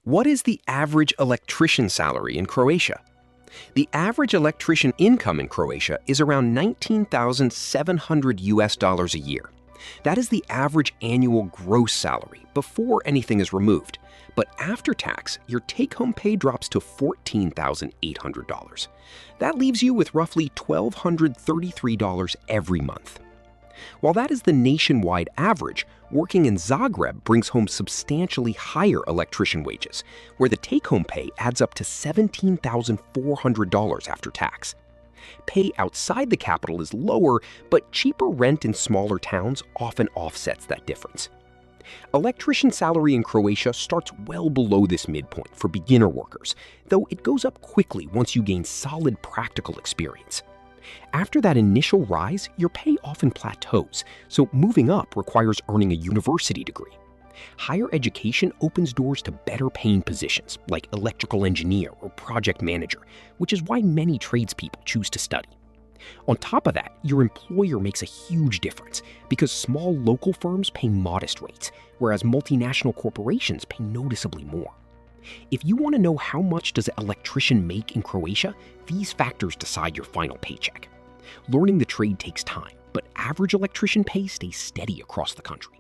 What is the average electrician salary in Croatia? The average electrician income in Croatia is around 19,700 US dollars a year. That is the average annual gross salary before anything is removed. But after tax, your take-home pay drops to $14,800. That leaves you with roughly $1,233 every month. While that is the nationwide average, working in Zagreb brings home substantially higher electrician wages, where the take-home pay adds up to $17,400 after tax. Pay outside the capital is lower, but cheaper rent in smaller towns often offsets that difference. Electrician salary in Croatia starts well below this midpoint for beginner workers, though it goes up quickly once you gain solid practical experience. After that initial rise, your pay often plateaus, so moving up requires earning a university degree. Higher education opens doors to better paying positions like electrical engineer or project manager, which is why many tradespeople choose to study. On top of that, your employer makes a huge difference because small local firms pay modest rates, whereas multinational corporations pay noticeably more. If you want to know how much does an electrician make in Croatia, these factors decide your final paycheck. Learning the trade takes time, but average electrician pay stays steady across the country.